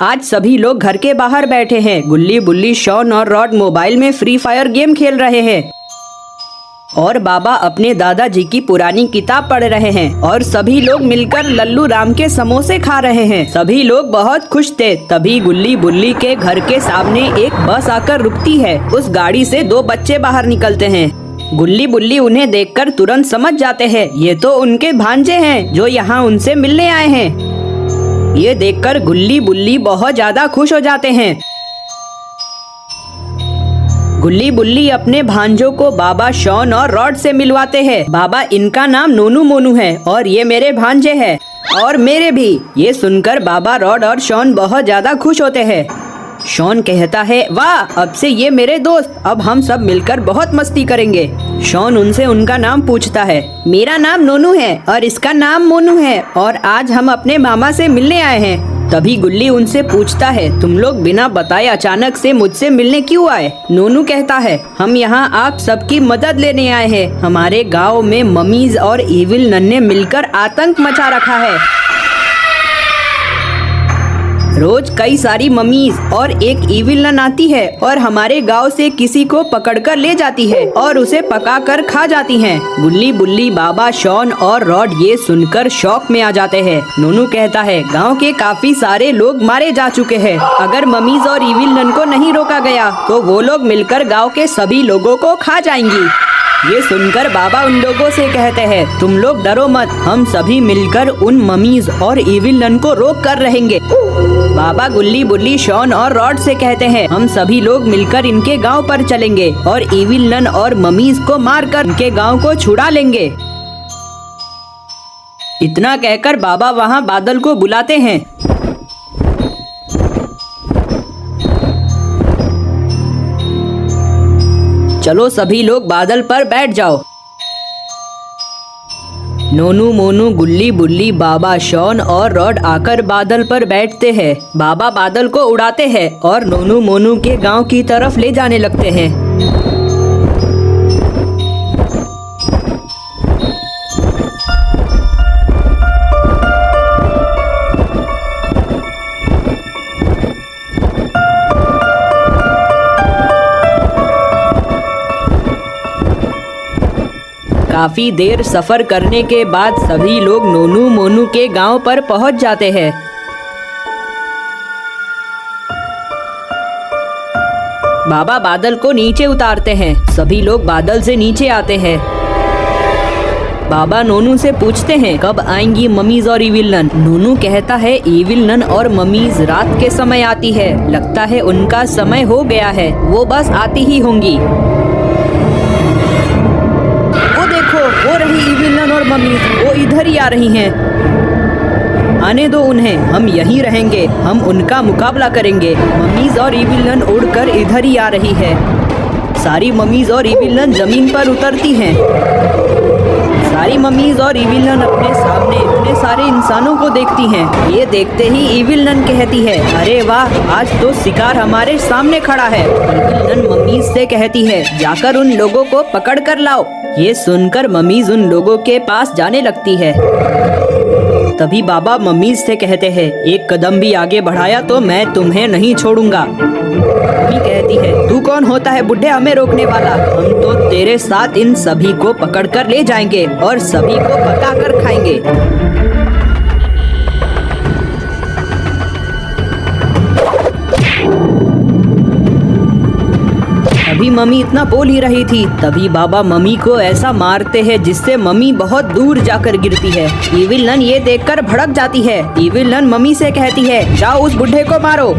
आज सभी लोग घर के बाहर बैठे हैं। गुल्ली बुल्ली, शॉन और रॉड मोबाइल में फ्री फायर गेम खेल रहे हैं और बाबा अपने दादाजी की पुरानी किताब पढ़ रहे हैं और सभी लोग मिलकर लल्लू राम के समोसे खा रहे हैं। सभी लोग बहुत खुश थे। तभी गुल्ली बुल्ली के घर के सामने एक बस आकर रुकती है। उस गाड़ी से दो बच्चे बाहर निकलते हैं। गुल्ली बुल्ली उन्हें देखकर तुरंत समझ जाते हैं, ये तो उनके भांजे हैं जो यहाँ उनसे मिलने आए हैं। ये देखकर गुल्ली बुल्ली बहुत ज्यादा खुश हो जाते हैं। गुल्ली बुल्ली अपने भांजों को बाबा शॉन और रॉड से मिलवाते हैं। बाबा, इनका नाम नोनू मोनू है और ये मेरे भांजे हैं और मेरे भी। ये सुनकर बाबा, रॉड और शॉन बहुत ज्यादा खुश होते हैं। शॉन कहता है, वाह, अब से ये मेरे दोस्त, अब हम सब मिलकर बहुत मस्ती करेंगे। शॉन उनसे उनका नाम पूछता है। मेरा नाम नोनू है और इसका नाम मोनू है और आज हम अपने मामा से मिलने आए हैं। तभी गुल्ली उनसे पूछता है, तुम लोग बिना बताए अचानक से मुझसे मिलने क्यों आए? नोनू कहता है, हम यहाँ आप सबकी मदद लेने आए हैं। हमारे गाँव में मम्मीज और इविल नन ने मिलकर आतंक मचा रखा है। रोज कई सारी मम्मीज और एक इविल नन आती है और हमारे गांव से किसी को पकड़कर ले जाती है और उसे पकाकर खा जाती हैं। गुल्ली बुल्ली, बाबा, शॉन और रॉड ये सुनकर शॉक में आ जाते हैं। नोनू कहता है, गांव के काफी सारे लोग मारे जा चुके हैं। अगर मम्मीज और इविल नन को नहीं रोका गया तो वो लोग मिलकर गाँव के सभी लोगों को खा जाएंगी। ये सुनकर बाबा उन लोगों से कहते हैं, तुम लोग डरो मत, हम सभी मिलकर उन मम्मीज और इविल नन को रोक कर रहेंगे। बाबा गुल्ली बुल्ली, शॉन और रॉड से कहते हैं, हम सभी लोग मिलकर इनके गांव पर चलेंगे और इविल नन और मम्मीज को मारकर इनके गांव को छुड़ा लेंगे। इतना कहकर बाबा वहां बादल को बुलाते हैं। चलो सभी लोग बादल पर बैठ जाओ। नोनू मोनू, गुल्ली बुल्ली, बाबा, शॉन और रॉड आकर बादल पर बैठते हैं। बाबा बादल को उड़ाते हैं और नोनू मोनू के गांव की तरफ ले जाने लगते हैं। काफी देर सफर करने के बाद सभी लोग नोनू मोनू के गांव पर पहुंच जाते हैं। बाबा बादल को नीचे उतारते हैं। सभी लोग बादल से नीचे आते हैं। बाबा नोनू से पूछते हैं, कब आएंगी मम्मीज और इविल नन? नोनू कहता है, इविल नन और मम्मीज रात के समय आती है। लगता है उनका समय हो गया है, वो बस आती ही होंगी। वो रही इविल नन और मम्मीज, वो इधर ही आ रही हैं। आने दो उन्हें, हम यहीं रहेंगे, हम उनका मुकाबला करेंगे। मम्मीज और इविल नन उड़कर इधर ही आ रही है। सारी मम्मीज और इविल नन जमीन पर उतरती हैं। सारी मम्मीज और इविल नन अपने सामने इतने सारे इंसानों को देखती हैं। ये देखते ही इविल नन कहती है, अरे वाह, आज तो शिकार हमारे सामने खड़ा है। इविल नन मम्मीज से कहती है, जाकर उन लोगों को पकड़ कर लाओ। ये सुनकर मम्मीज उन लोगों के पास जाने लगती है। तभी बाबा मम्मीज से कहते हैं, एक कदम भी आगे बढ़ाया तो मैं तुम्हें नहीं छोड़ूंगा। मम्मी कहती है, तू कौन होता है बुढ़े हमें रोकने वाला? हम तो तेरे साथ इन सभी को पकड़कर ले जाएंगे और सभी को पकाकर खाएंगे। अभी मम्मी इतना बोल ही रही थी, तभी बाबा मम्मी को ऐसा मारते हैं जिससे मम्मी बहुत दूर जाकर गिरती है। इविल नन ये देखकर भड़क जाती है। इविल नन मम्मी से कहती है, जाओ उस बुढ़े को मारो।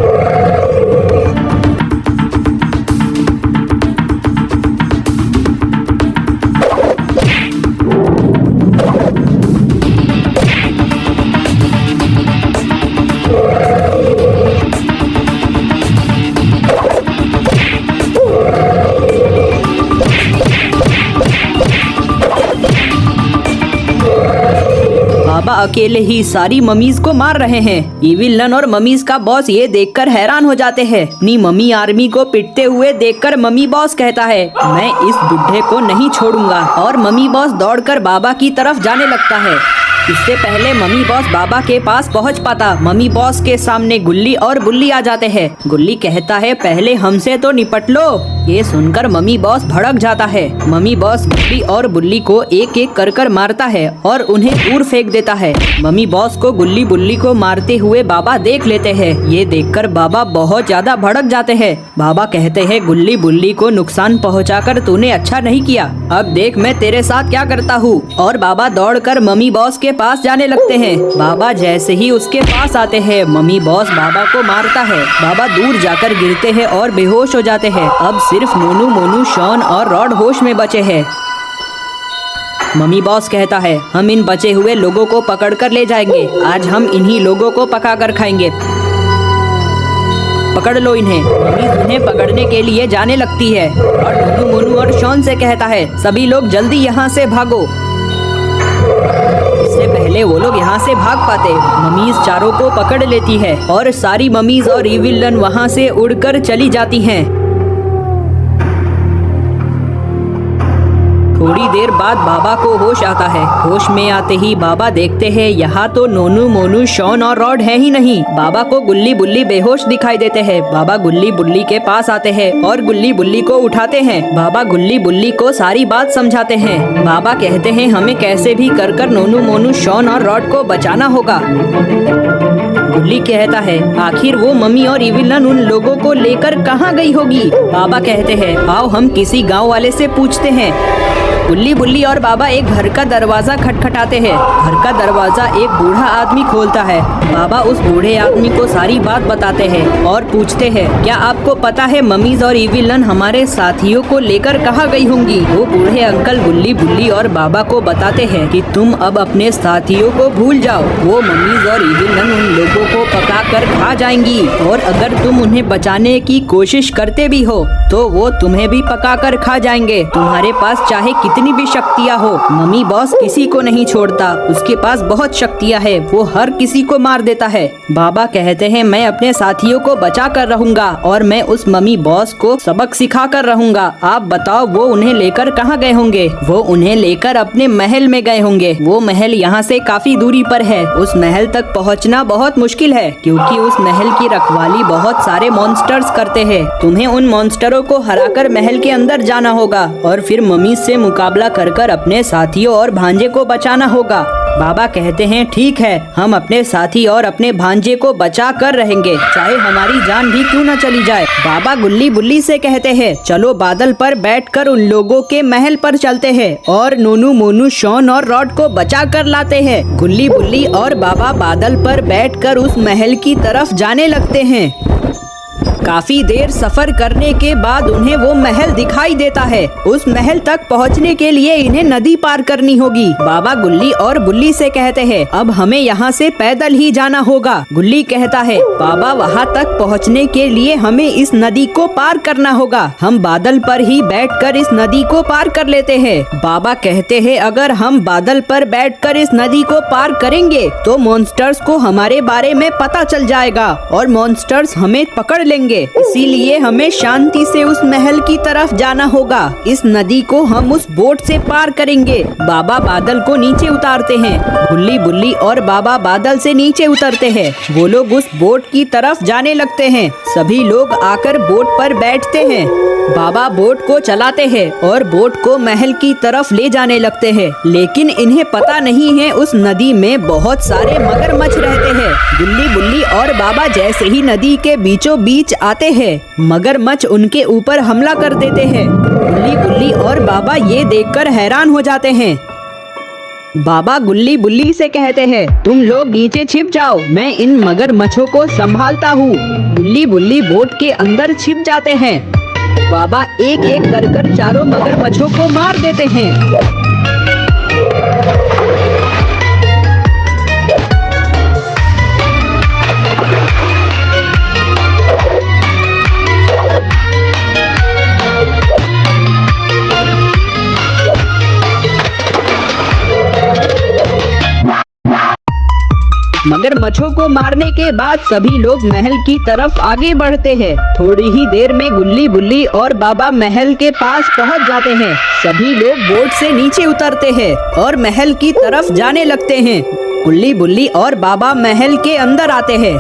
बाबा अकेले ही सारी मम्मीज को मार रहे हैं। इविल नन और मम्मीज का बॉस ये देखकर हैरान हो जाते हैं। अपनी मम्मी आर्मी को पिटते हुए देखकर मम्मी बॉस कहता है, मैं इस बुढ़े को नहीं छोड़ूंगा। और मम्मी बॉस दौड़कर बाबा की तरफ जाने लगता है। इससे पहले मम्मी बॉस बाबा के पास पहुंच पाता, मम्मी बॉस के सामने गुल्ली और बुल्ली आ जाते हैं। गुल्ली कहता है पहले हमसे तो निपट लो। ये सुनकर मम्मी बॉस भड़क जाता है। मम्मी बॉस गुल्ली और बुल्ली को एक एक कर मारता है और उन्हें दूर फेंक देता है। मम्मी बॉस को गुल्ली बुल्ली को मारते हुए बाबा देख लेते हैं। ये देखकर बाबा बहुत ज्यादा भड़क जाते हैं। बाबा कहते हैं गुल्ली बुल्ली को नुकसान पहुंचाकर तूने अच्छा नहीं किया, अब देख मैं तेरे साथ क्या करता हूँ। और बाबा दौड़कर मम्मी बॉस के पास जाने लगते हैं। बाबा जैसे ही उसके पास आते हैं, मम्मी बॉस बाबा को मारता है। बाबा दूर जाकर गिरते हैं और बेहोश हो जाते हैं। अब सिर्फ नोनू मोनू शॉन और रॉड होश में बचे हैं। मम्मी बॉस कहता है हम इन बचे हुए लोगों को पकड़कर ले जाएंगे, आज हम इन्हीं लोगों को पकाकर खाएंगे। पकड़ लो इन्हें। मम्मी उन्हें पकड़ने के लिए जाने लगती है और नोनू मोनू और शॉन से कहता है सभी लोग जल्दी यहाँ से भागो। इससे पहले वो लोग यहाँ से भाग पाते, मम्मीज चारों को पकड़ लेती है और सारी मम्मीज और इविलन वहाँ से उड़कर चली जाती हैं। थोड़ी देर बाद बाबा को होश आता है। होश में आते ही बाबा देखते हैं यहाँ तो नोनू मोनू शॉन और रॉड है ही नहीं। बाबा को गुल्ली बुल्ली बेहोश दिखाई देते हैं। बाबा गुल्ली बुल्ली के पास आते हैं और गुल्ली बुल्ली को उठाते हैं। बाबा गुल्ली बुल्ली को सारी बात समझाते हैं। बाबा कहते हैं हमें कैसे भी कर नोनू मोनू शॉन और रॉड को बचाना होगा। गुल्ली कहता है आखिर वो मम्मी और इविलन उन लोगों को लेकर कहाँ गई होगी। बाबा कहते हैं आओ हम किसी गांव वाले से पूछते हैं। गुल्ली बुल्ली और बाबा एक घर का दरवाजा खटखटाते हैं। घर का दरवाजा एक बूढ़ा आदमी खोलता है। बाबा उस बूढ़े आदमी को सारी बात बताते हैं और पूछते हैं क्या आपको पता है मम्मीज और इविलन हमारे साथियों को लेकर कहाँ गई होंगी। वो बूढ़े अंकल गुल्ली बुल्ली और बाबा को बताते हैं कि तुम अब अपने साथियों को भूल जाओ, वो मम्मीज और इविलन उन लोगों को पका कर खा जाएंगी और अगर तुम उन्हें बचाने की कोशिश करते भी हो तो वो तुम्हें भी पका कर खा जाएंगे। तुम्हारे पास चाहे कितनी भी शक्तियाँ हो, मम्मी बॉस किसी को नहीं छोड़ता, उसके पास बहुत शक्तियाँ है, वो हर किसी को मार देता है। बाबा कहते हैं मैं अपने साथियों को बचा कर रहूंगा और मैं उस मम्मी बॉस को सबक सिखा कर रहूंगा। आप बताओ वो उन्हें लेकर कहाँ गए होंगे। वो उन्हें लेकर अपने महल में गए होंगे। वो महल यहाँ से काफी दूरी पर है। उस महल तक पहुँचना बहुत मुश्किल है क्योंकि उस महल की रखवाली बहुत सारे मॉन्स्टर्स करते हैं। तुम्हें उन मॉन्स्टरों को हराकर महल के अंदर जाना होगा और फिर मम्मी से मुकाबला कर अपने साथियों और भांजे को बचाना होगा। बाबा कहते हैं ठीक है, हम अपने साथी और अपने भांजे को बचा कर रहेंगे, चाहे हमारी जान भी क्यों न चली जाए। बाबा गुल्ली बुल्ली से कहते हैं चलो बादल पर बैठकर उन लोगों के महल पर चलते हैं और नोनू मोनू शॉन और रॉड को बचा कर लाते हैं। गुल्ली बुल्ली और बाबा बादल पर बैठकर उस महल की तरफ जाने लगते हैं। काफी देर सफर करने के बाद उन्हें वो महल दिखाई देता है। उस महल तक पहुंचने के लिए इन्हें नदी पार करनी होगी। बाबा गुल्ली और बुल्ली से कहते हैं अब हमें यहाँ से पैदल ही जाना होगा। गुल्ली कहता है बाबा वहाँ तक पहुँचने के लिए हमें इस नदी को पार करना होगा, हम बादल पर ही बैठकर इस नदी को पार कर लेते हैं। बाबा कहते हैं अगर हम बादल पर बैठकर इस नदी को पार करेंगे तो मॉन्स्टर्स को हमारे बारे में पता चल जाएगा और मॉन्स्टर्स हमें पकड़ लेंगे, इसीलिए हमें शांति से उस महल की तरफ जाना होगा। इस नदी को हम उस बोट से पार करेंगे। बाबा बादल को नीचे उतारते हैं। गुल्ली बुल्ली और बाबा बादल से नीचे उतरते हैं। वो लोग उस बोट की तरफ जाने लगते हैं। सभी लोग आकर बोट पर बैठते हैं। बाबा बोट को चलाते हैं और बोट को महल की तरफ ले जाने लगते हैं, लेकिन इन्हें पता नहीं है उस नदी में बहुत सारे मगरमच्छ रहते हैं। गुल्ली बुल्ली और बाबा जैसे ही नदी के बीचों बीच आते हैं, मगरमच्छ उनके ऊपर हमला कर देते हैं। गुल्ली बुल्ली और बाबा ये देखकर हैरान हो जाते हैं। बाबा गुल्ली बुल्ली से कहते हैं तुम लोग नीचे छिप जाओ, मैं इन मगरमच्छों को संभालता हूँ। गुल्ली बुल्ली बोट के अंदर छिप जाते हैं। बाबा एक एक कर चारों मगरमच्छों को मार देते हैं। मगरमच्छों को मारने के बाद सभी लोग महल की तरफ आगे बढ़ते हैं। थोड़ी ही देर में गुल्ली बुल्ली और बाबा महल के पास पहुंच जाते हैं। सभी लोग बोट से नीचे उतरते हैं और महल की तरफ जाने लगते हैं। गुल्ली बुल्ली और बाबा महल के अंदर आते हैं।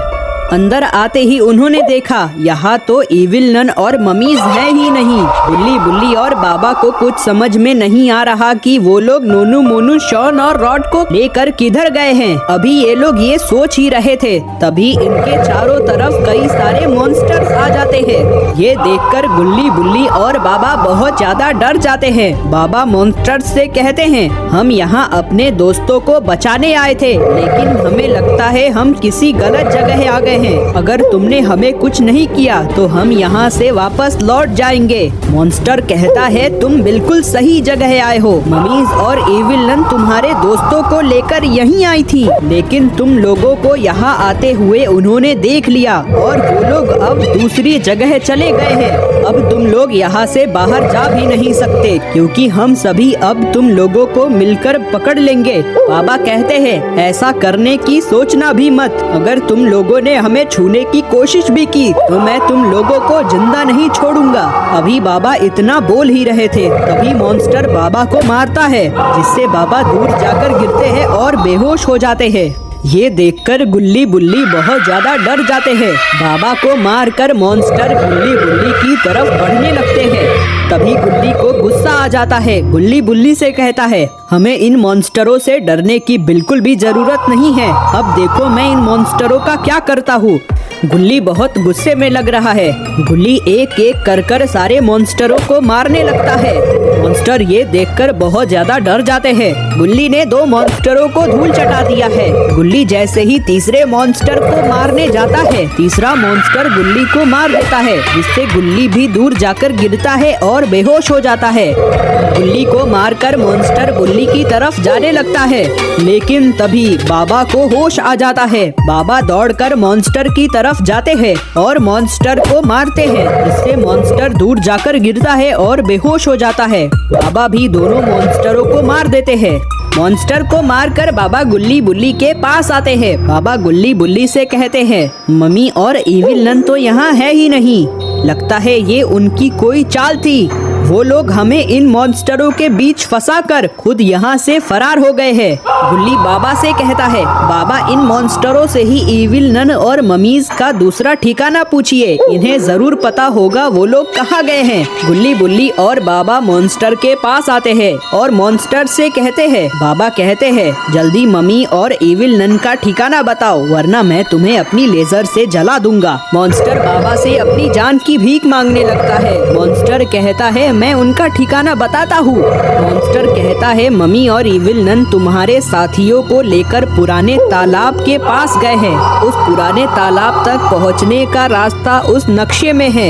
अंदर आते ही उन्होंने देखा यहाँ तो इविल नन और ममीज है ही नहीं। गुल्ली बुल्ली और बाबा को कुछ समझ में नहीं आ रहा कि वो लोग नोनू मोनू शॉन और रॉड को लेकर किधर गए हैं। अभी ये लोग ये सोच ही रहे थे, तभी इनके चारों तरफ कई सारे मॉन्स्टर्स आ जाते हैं। ये देखकर गुल्ली बुल्ली और बाबा बहुत ज्यादा डर जाते हैं। बाबा मॉन्स्टर्स से कहते हैं, हम यहाँ अपने दोस्तों को बचाने आए थे, लेकिन हमें लगता है हम किसी गलत जगह आ गए हैं। अगर तुमने हमें कुछ नहीं किया तो हम यहाँ से वापस लौट जाएंगे। मॉन्स्टर कहता है, तुम बिल्कुल सही जगह आए हो। ममीज और इविल नन तुम्हारे दोस्तों को लेकर यहीं आई थी, लेकिन तुम लोगों को यहाँ आते हुए उन्होंने देख लिया और वो लोग अब दूसरी जगह चले गए हैं। अब तुम लोग यहाँ से बाहर जा भी नहीं सकते, क्योंकि हम सभी अब तुम लोगों को मिलकर पकड़ लेंगे। बाबा कहते हैं, ऐसा करने की सोचना भी मत। अगर तुम लोगों ने हमें छूने की कोशिश भी की तो मैं तुम लोगों को जिंदा नहीं छोड़ूंगा। अभी बाबा इतना बोल ही रहे थे, तभी मॉन्स्टर बाबा को मारता है, जिससे बाबा दूर जाकर गिरते हैं और बेहोश हो जाते हैं। ये देखकर गुल्ली बुल्ली बहुत ज्यादा डर जाते हैं। बाबा को मारकर मॉन्स्टर गुल्ली बुल्ली की तरफ बढ़ने लगते हैं। तभी गुल्ली को गुस्सा आ जाता है। गुल्ली बुल्ली से कहता है, हमें इन मॉन्स्टरों से डरने की बिल्कुल भी जरूरत नहीं है। अब देखो मैं इन मॉन्स्टरों का क्या करता हूँ। गुल्ली बहुत गुस्से में लग रहा है। गुल्ली एक एक कर सारे मॉन्स्टरों को मारने लगता है। मॉन्स्टर ये देखकर बहुत ज्यादा डर जाते हैं। गुल्ली ने 2 मॉन्स्टरों को धूल चटा दिया है। गुल्ली जैसे ही तीसरे मॉन्स्टर को मारने जाता है, तीसरा मॉन्स्टर गुल्ली को मार देता है, जिससे गुल्ली भी दूर जाकर गिरता है और बेहोश हो जाता है। गुल्ली को मारकर मॉन्स्टर गुल्ली की तरफ जाने लगता है, लेकिन तभी बाबा को होश आ जाता है। बाबा दौड़कर मॉन्स्टर की तरफ जाते हैं और मॉन्स्टर को मारते हैं, जिससे मॉन्स्टर दूर जाकर गिरता है और बेहोश हो जाता है। बाबा भी दोनों मॉन्स्टरों को मार देते हैं। मॉन्स्टर को मारकर बाबा गुल्ली बुल्ली के पास आते हैं। बाबा गुल्ली बुल्ली से कहते हैं, मम्मी और इविल नन तो यहाँ है ही नहीं। लगता है ये उनकी कोई चाल थी। वो लोग हमें इन मॉन्स्टरों के बीच फंसाकर खुद यहाँ से फरार हो गए हैं। गुल्ली बाबा से कहता है, बाबा इन मॉन्स्टरों से ही इविल नन और ममीज का दूसरा ठिकाना पूछिए, इन्हें जरूर पता होगा वो लोग कहाँ गए हैं। गुल्ली बुल्ली और बाबा मॉन्स्टर के पास आते हैं और मॉन्स्टर से कहते हैं, बाबा कहते हैं, जल्दी मम्मी और इविल नन का ठिकाना बताओ, वरना मैं तुम्हें अपनी लेजर से जला दूंगा। मॉन्स्टर बाबा से अपनी जान की भीख मांगने लगता है। मॉन्स्टर कहता है, मैं उनका ठिकाना बताता हूँ। मॉन्स्टर कहता है, मम्मी और इविल नन तुम्हारे साथियों को लेकर पुराने तालाब के पास गए हैं। उस पुराने तालाब तक पहुँचने का रास्ता उस नक्शे में है।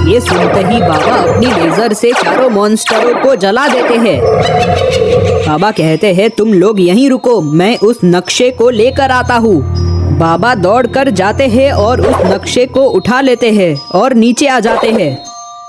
ये सुनते ही बाबा अपनी लेजर से चारों मॉन्स्टरों को जला देते हैं। बाबा कहते हैं, तुम लोग यहीं रुको, मैं उस नक्शे को लेकर आता हूँ। बाबा दौड़कर जाते हैं और उस नक्शे को उठा लेते हैं और नीचे आ जाते हैं।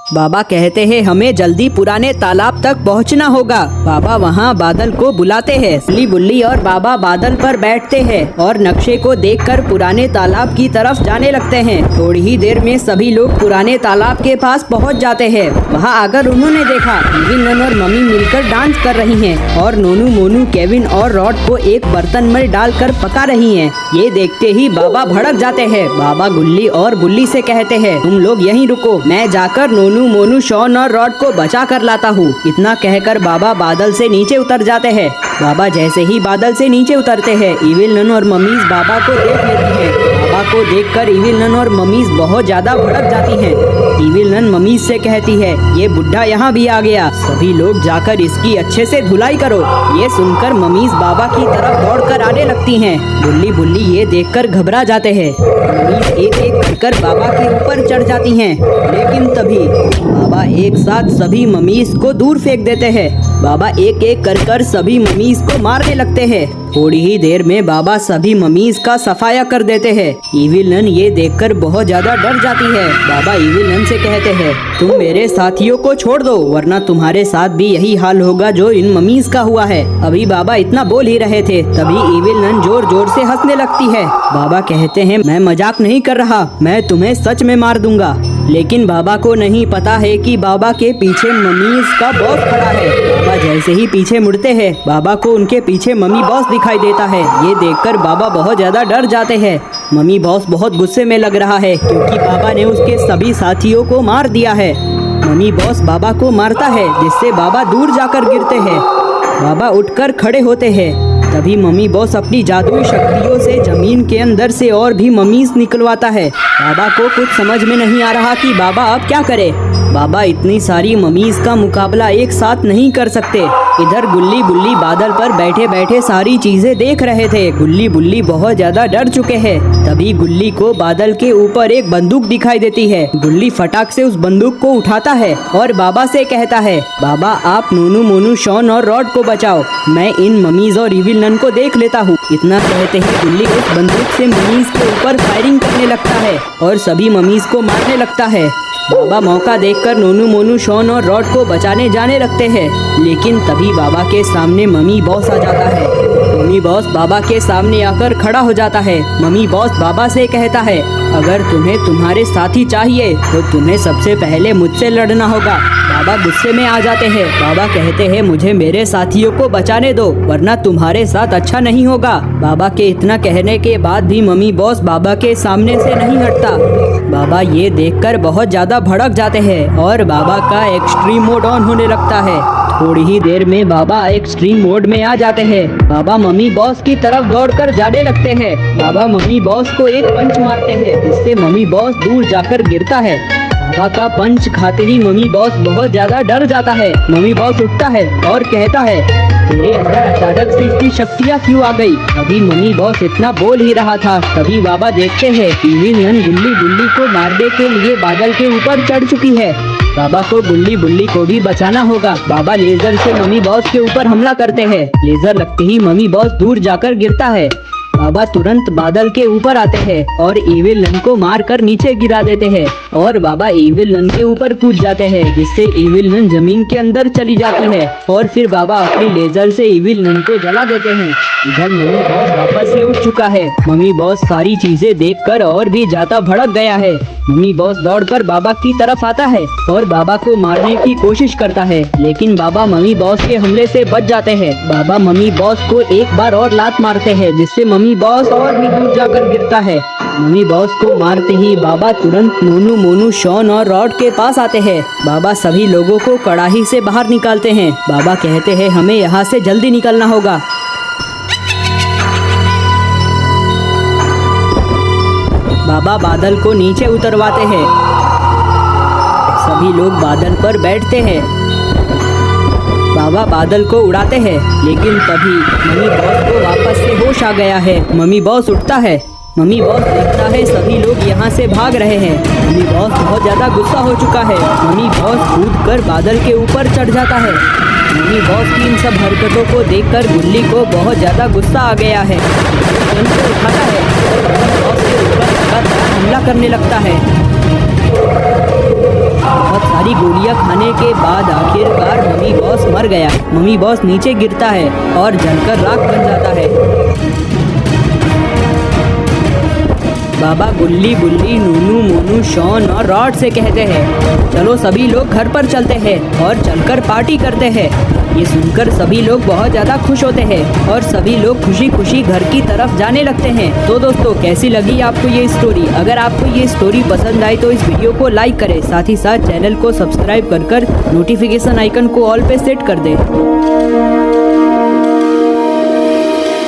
बाबा कहते हैं, हमें जल्दी पुराने तालाब तक पहुंचना होगा। बाबा वहां बादल को बुलाते हैं। गुल्ली बुल्ली और बाबा बादल पर बैठते हैं और नक्शे को देखकर पुराने तालाब की तरफ जाने लगते हैं। थोड़ी ही देर में सभी लोग पुराने तालाब के पास पहुंच जाते हैं। वहां आकर उन्होंने देखा इविल नन और मम्मी मिलकर डांस कर रही हैं और नोनू मोनू केविन और रॉड को एक बर्तन में डालकर पका रही हैं। ये देखते ही बाबा भड़क जाते हैं। बाबा गुल्ली और बुल्ली से कहते हैं, तुम लोग यहीं रुको, मैं जाकर नोनू मोनू शॉन और रॉड को बचा कर लाता हूँ। इतना कहकर बाबा बादल से नीचे उतर जाते हैं। बाबा जैसे ही बादल से नीचे उतरते हैं, इविल नन और ममीज बाबा को देख लेती हैं। बाबा को देखकर इविल नन और ममीज बहुत ज्यादा भड़क जाती हैं। इविल नन ममीज से कहती है, ये बुढ़ा यहाँ भी आ गया, सभी लोग जाकर इसकी अच्छे से धुलाई करो। ये सुनकर ममीज बाबा की तरफ दौड़कर आने लगती हैं। गुल्ली बुल्ली ये देखकर घबरा जाते हैं। ममीज एक एक कर बाबा के ऊपर चढ़ जाती हैं, लेकिन तभी बाबा एक साथ सभी ममीज को दूर फेंक देते हैं। बाबा एक एक कर सभी ममीज को मारने लगते हैं। थोड़ी ही देर में बाबा सभी मम्मीज का सफाया कर देते हैं। इविल नन ये देखकर बहुत ज्यादा डर जाती है। बाबा इविल नन से कहते हैं, तुम मेरे साथियों को छोड़ दो, वरना तुम्हारे साथ भी यही हाल होगा जो इन मम्मीज का हुआ है। अभी बाबा इतना बोल ही रहे थे, तभी इविल नन जोर जोर से हंसने लगती है। बाबा कहते हैं, मैं मजाक नहीं कर रहा, मैं तुम्हें सच में मार दूंगा। लेकिन बाबा को नहीं पता है कि बाबा के पीछे मम्मीज का बॉस खड़ा है। बाबा जैसे ही पीछे मुड़ते हैं, बाबा को उनके पीछे मम्मी बॉस दिखाई देता है। ये देखकर बाबा बहुत ज्यादा डर जाते हैं। मम्मी बॉस बहुत गुस्से में लग रहा है क्योंकि बाबा ने उसके सभी साथियों को मार दिया है। मम्मी बॉस बाबा को मारता है, जिससे बाबा दूर जाकर गिरते हैं। बाबा उठकर खड़े होते हैं। तभी मम्मी बॉस अपनी जादुई शक्तियों से जमीन के अंदर से और भी मम्मीज निकलवाता है। बाबा को कुछ समझ में नहीं आ रहा कि बाबा अब क्या करे। बाबा इतनी सारी मम्मीज का मुकाबला एक साथ नहीं कर सकते। इधर गुल्ली बुल्ली बादल पर बैठे बैठे सारी चीजें देख रहे थे। गुल्ली बुल्ली बहुत ज्यादा डर चुके हैं। तभी गुल्ली को बादल के ऊपर एक बंदूक दिखाई देती है। गुल्ली फटाक से उस बंदूक को उठाता है और बाबा से कहता है, बाबा आप नूनू मोनू शॉन और रॉड को बचाओ, मैं इन मम्मीज और इविल नन को देख लेता हूँ। इतना कहते ही गुल्ली उस बंदूक से मम्मीज के ऊपर फायरिंग करने लगता है और सभी मम्मीज को मारने लगता है। बाबा मौका देखकर नोनू मोनू शॉन और रॉड को बचाने जाने लगते हैं, लेकिन तभी बाबा के सामने मम्मी बॉस आ जाता है। मम्मी बॉस बाबा के सामने आकर खड़ा हो जाता है। मम्मी बॉस बाबा से कहता है, अगर तुम्हें तुम्हारे साथी चाहिए तो तुम्हें सबसे पहले मुझसे लड़ना होगा। बाबा गुस्से में आ जाते हैं। बाबा कहते हैं, मुझे मेरे साथियों को बचाने दो, वरना तुम्हारे साथ अच्छा नहीं होगा। बाबा के इतना कहने के बाद भी मम्मी बॉस बाबा के सामने से नहीं हटता। बाबा ये देखकर बहुत ज्यादा भड़क जाते हैं और बाबा का एक्सट्रीम मोड ऑन होने लगता है। थोड़ी ही देर में बाबा एक्सट्रीम मोड में आ जाते हैं। बाबा मम्मी बॉस की तरफ दौड़कर जाने लगते हैं। बाबा मम्मी बॉस को एक पंच मारते हैं, जिससे मम्मी बॉस दूर जाकर गिरता है। बाबा का पंच खाते ही मम्मी बॉस बहुत ज्यादा डर जाता है। मम्मी बॉस उठता है और कहता है, तेरे अंदर अचानक से इतनी शक्तियाँ क्यों आ गई? अभी मम्मी बॉस इतना बोल ही रहा था, तभी बाबा देखते हैं इविल नन गुल्ली बुल्ली को मारने के लिए बादल के ऊपर चढ़ चुकी है। बाबा को गुल्ली बुल्ली को भी बचाना होगा। बाबा लेजर से मम्मी बॉस के ऊपर हमला करते हैं। लेजर लगते ही मम्मी बॉस दूर जाकर गिरता है। बाबा तुरंत बादल के ऊपर आते हैं और इविल नन को मारकर नीचे गिरा देते हैं और बाबा इविल नन के ऊपर कूद जाते हैं, जिससे इविल नन जमीन के अंदर चली जाती है और फिर बाबा अपनी लेजर से इविल नन को जला देते हैं। इधर मम्मी बॉस वापस से उठ चुका है। मम्मी बॉस सारी चीजें देखकर और भी ज्यादा भड़क गया है। मम्मी बॉस दौड़कर बाबा की तरफ आता है और बाबा को मारने की कोशिश करता है, लेकिन बाबा मम्मी बॉस के हमले से बच जाते हैं। बाबा मम्मी बॉस को एक बार और लात मारते हैं, जिससे मम्मी बॉस और भी दूर जाकर गिरता है। मम्मी बॉस को मारते ही बाबा तुरंत नोनू मोनू शॉन और रॉड के पास आते हैं। बाबा सभी लोगों को कड़ाही से बाहर निकालते हैं। बाबा कहते हैं, हमें यहाँ से जल्दी निकलना होगा। बाबा बादल को नीचे उतरवाते हैं। सभी लोग बादल पर बैठते हैं। बाबा बादल को उड़ाते हैं, लेकिन तभी मम्मी बॉस को वापस से होश आ गया है। मम्मी बॉस उठता है। मम्मी बॉस देखता है सभी लोग यहाँ से भाग रहे हैं। मम्मी बॉस बहुत ज्यादा गुस्सा हो चुका है। मम्मी बॉस कूदकर बादल के ऊपर चढ़ जाता है। मम्मी बॉस की इन सब हरकतों को देखकर गुल्ली को बहुत ज्यादा गुस्सा आ गया है। गन को उठाता है और मम्मी बॉस के ऊपर लगातार हमला करने लगता है। बहुत सारी गोलियां खाने के बाद आखिरकार मम्मी बॉस मर गया। मम्मी बॉस नीचे गिरता है और जलकर राख बन जाता है। बाबा गुल्ली बुल्ली नूनू मोनू शॉन और रॉड से कहते हैं, चलो सभी लोग घर पर चलते हैं और चलकर पार्टी करते हैं। ये सुनकर सभी लोग बहुत ज़्यादा खुश होते हैं और सभी लोग खुशी खुशी घर की तरफ जाने लगते हैं। तो दोस्तों, कैसी लगी आपको ये स्टोरी? अगर आपको ये स्टोरी पसंद आई तो इस वीडियो को लाइक करें, साथ ही साथ चैनल को सब्सक्राइब कर नोटिफिकेशन आइकन को ऑल पे सेट कर दें।